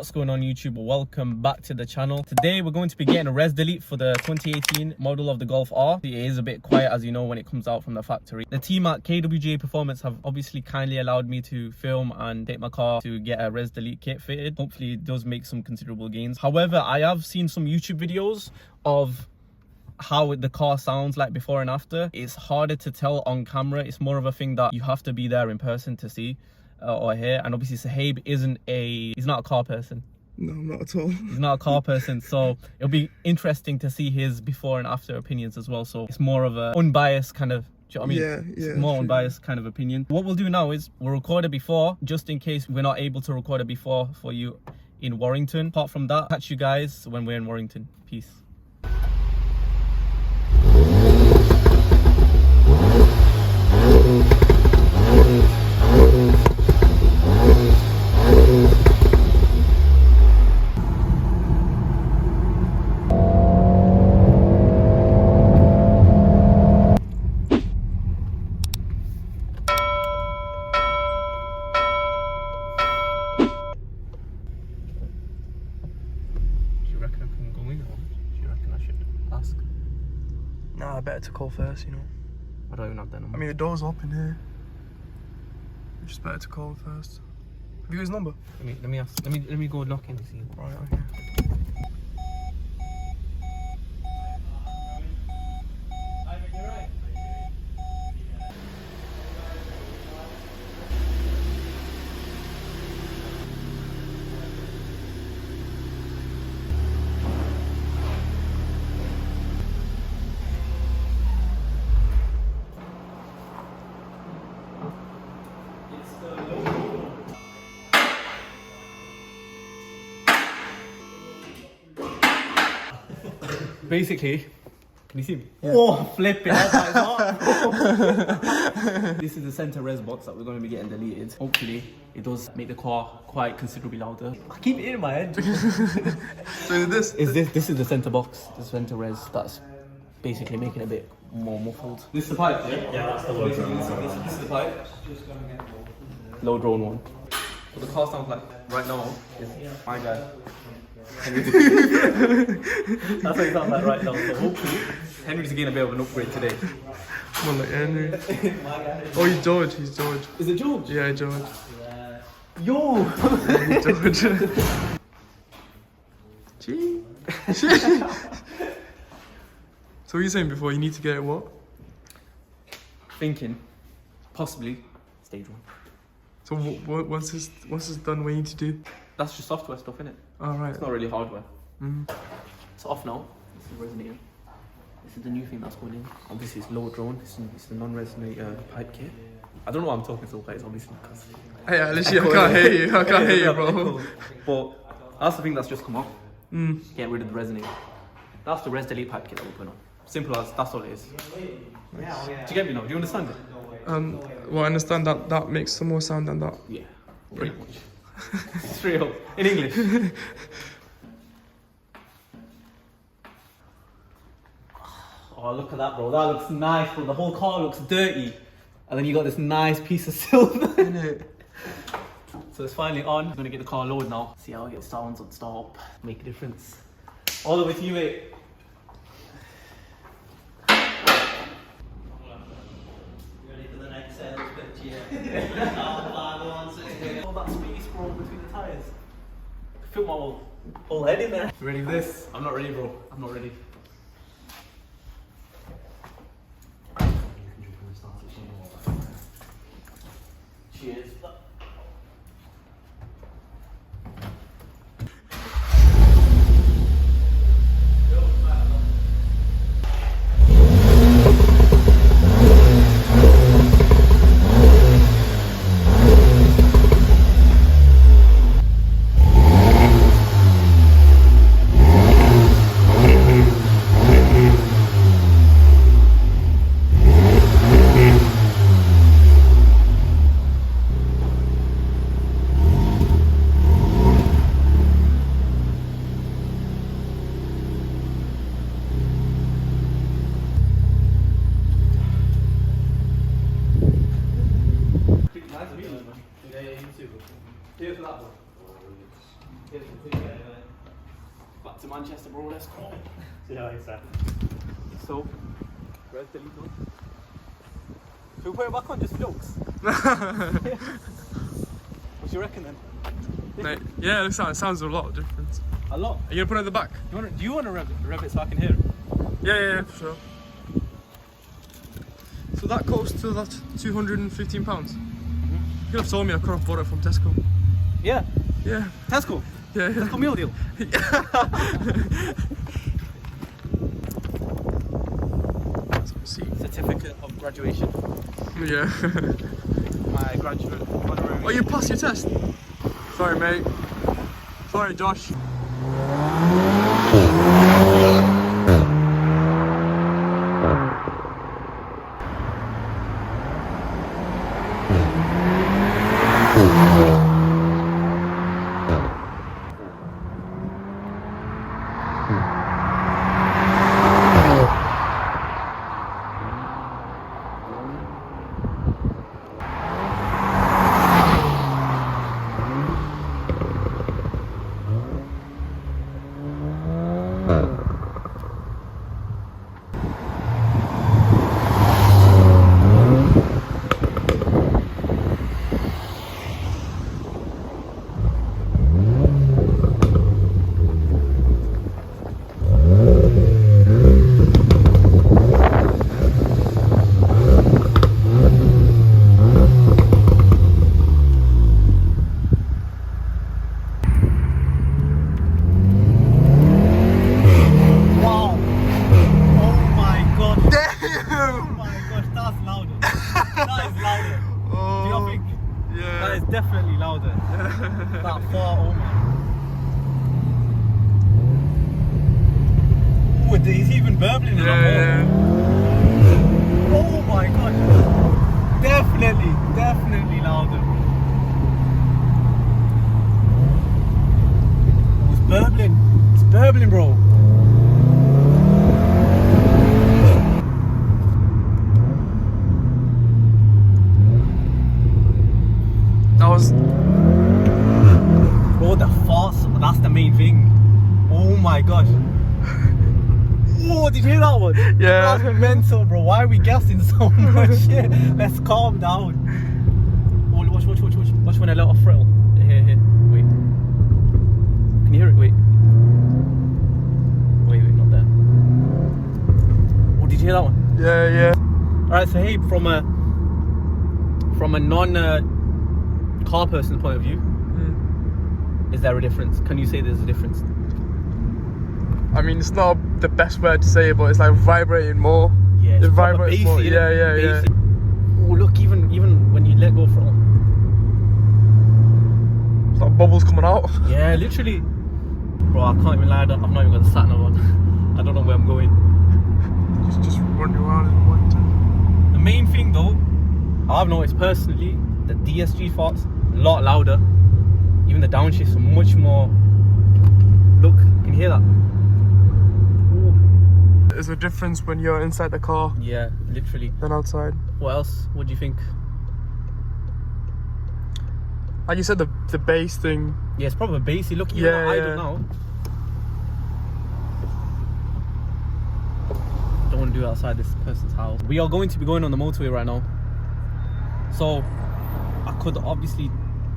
What's going on YouTube? Welcome back to the channel. Today we're going to be getting a res delete for the 2018 model of the Golf R. It is a bit quiet, as you know, when it comes out from the factory. The team at KWJ Performance have obviously kindly allowed me to film and take my car to get a res delete kit fitted. Hopefully it does make some considerable gains. However, I have seen some YouTube videos of how the car sounds like before and after. It's harder to tell on camera. It's more of a thing that you have to be there in person to see or hear. And obviously Sahib he's not a car person. No, not at all. He's not a car person, so it'll be interesting to see his before and after opinions as well. So it's more of a unbiased kind of, do you know what I mean? Yeah, it's more unbiased kind of opinion. What we'll do now is we'll record it before, just in case we're not able to record it before for you in Warrington. Apart from that, catch you guys when we're in Warrington. Peace. Nah, better to call first, you know. I don't even have that number. I mean, the door's open here. It's just better to call first. Have you got his number? Let me go knock in and see. Right, okay. Basically, can you see me? Yeah. Oh, flip it. This is the center res box that we're going to be getting deleted. Hopefully, it does make the car quite considerably louder. I keep it in my head. So this is the center box, the center res that's basically making it a bit more muffled. This is the pipe, yeah? Yeah, that's the low drone. This is the pipe. Low drone one. What the car sounds like right now is my guy. That's what it sounds like right now. So hopefully, Henry's getting a bit of an upgrade today. Come on, like Henry. Oh, he's George. He's George. Is it George? Yeah, George. Yo! Yeah, George. Gee. So what were you saying before? You need to get it what? Thinking, possibly, stage one. So once it's done, what you need to do? That's just software stuff, innit? Oh, right. It's not really hardware. Mm-hmm. It's off now. This is Resonator. This is the new thing that's going in. Obviously, it's low drone. It's the non-resonator pipe kit. I don't know why I'm talking so quiet, obviously, because... Hey, literally, I can't hear you. I can't hear you, bro. But that's the thing that's just come off. Mm. Get rid of the resonator. That's the res delete pipe kit that we're putting on. Simple as, that's all it is. Nice. Do you get me now? Do you understand it? Well, I understand that makes some more sound than that. Yeah, pretty much. Straight up, in English. Oh, look at that, bro. That looks nice, bro. The whole car looks dirty. And then you got this nice piece of silver. Innit? So it's finally on. I'm gonna get the car lowered now. See how it sounds on stop. Make a difference. All the way to you, mate. All that space, bro, between the tyres. Fit my whole head in there. You ready for this? I'm not ready, bro. I'm not ready. Cheers. Back to Manchester, bro. Let's go. Yeah, exactly. So, where's the lead now? Should we put it back on just for jokes? What do you reckon then? Mate, yeah, it sounds a lot different. A lot. Are you gonna put it at the back? Do you want to rev it so I can hear it? Yeah, for sure. So that costs to that £215. You could have told me I could have bought it from Tesco. Yeah. Yeah. Tesco. Yeah. Tesco meal deal. See. Certificate of graduation. Yeah. My graduate honorary. Oh, you passed your test? Sorry, mate. Sorry, Josh. Definitely louder. That far, oh my. Oh, he's even burbling in Yeah. Oh my god. Definitely louder. Oh, it's burbling. It's burbling, bro. That was... Bro, the farts, that's the main thing. Oh my gosh. Oh, did you hear that one? Yeah. That's mental, bro. Why are we gassing so much? Let's calm down. Oh, watch when I let off throttle. Here. Wait. Can you hear it? Wait, not there. Oh, did you hear that one? Yeah. Alright, so hey, from a non car person's point of view, is there a difference? Can you say there's a difference? I mean, it's not the best word to say it, but it's like vibrating more. Yeah, it's it proper vibrates bassy, more. innit? Yeah. Bassy. Oh, look, even when you let go throttle. It's like bubbles coming out. Yeah, literally. Bro, I can't even lie, I've not even got the sat nav on. I don't know where I'm going. Just running around in one time. The main thing though, I've noticed personally, the DSG farts a lot louder. Even the downshifts are much more. Look, can you hear that? Ooh. There's a difference when you're inside the car Yeah, literally. than outside. What else? What do you think? Like you said, the bass thing. Yeah, it's probably bassy. Look, even Yeah, idle now. Don't want to do it outside this person's house. We are going to be going on the motorway right now. So, I could obviously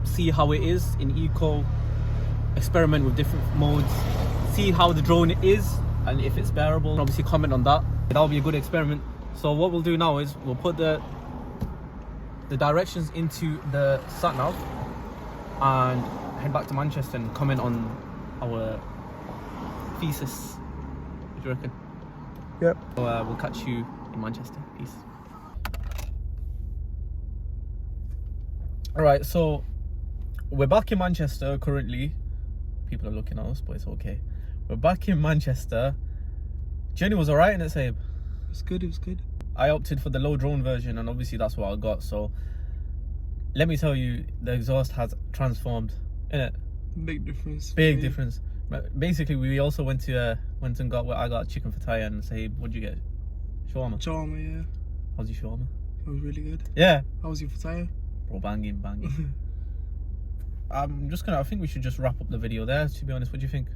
see how it is in eco, experiment with different modes, see how the drone is and if it's bearable, obviously comment on that. That'll be a good experiment. So what we'll do now is we'll put the directions into the sat nav and head back to Manchester and comment on our thesis. What do you reckon? Yep. So we'll catch you in Manchester. Peace. Alright, so we're back in Manchester currently. People are looking at us, but it's okay. We're back in Manchester. Journey was alright, innit, Saib? It was good. I opted for the low drone version, and obviously that's what I got. So let me tell you, the exhaust has transformed, innit? Big difference. Big difference. But basically, we also went and got I got chicken fataya, and Saib, what'd you get? Shawarma. Shawarma, yeah. How's your shawarma? It was really good. Yeah. How was your fataya? Bro, banging. I think we should just wrap up the video there, to be honest. What do you think?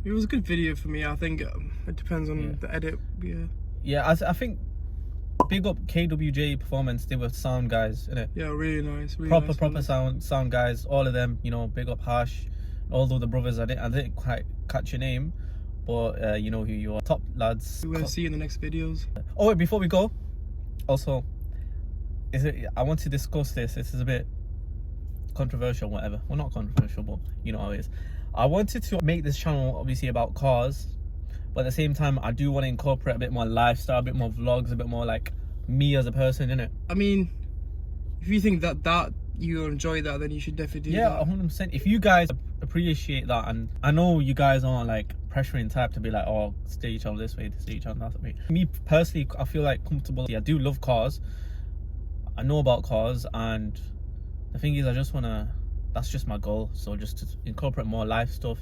It was a good video for me. I think it depends on the edit. Yeah, I think big up KWJ Performance. They were sound guys, innit? Yeah, really nice. Really proper nice sound guys. All of them, you know. Big up Harsh. Although the brothers, I didn't quite catch your name, but you know who you are. Top lads. We will see you in the next videos. Oh wait, before we go, also, I want to discuss this. This is a bit controversial, whatever. Well, not controversial, but you know how it is. I wanted to make this channel obviously about cars, but at the same time I do want to incorporate a bit more lifestyle, a bit more vlogs, a bit more like me as a person, innit? I mean, if you think that you enjoy that, then you should definitely do that. 100%. If you guys appreciate that, and I know you guys aren't like pressuring type to be like, oh, stay each other this way, stay each other that way. Me personally, I feel like comfortable. I do love cars. I know about cars, and the thing is, I just want to, that's just my goal. So just to incorporate more life stuff,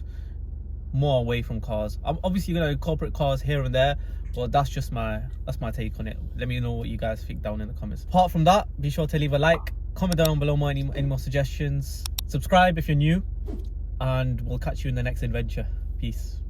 more away from cars. I'm obviously going to incorporate cars here and there, but that's my take on it. Let me know what you guys think down in the comments. Apart from that, be sure to leave a like, comment down below any more suggestions, subscribe if you're new, and we'll catch you in the next adventure. Peace.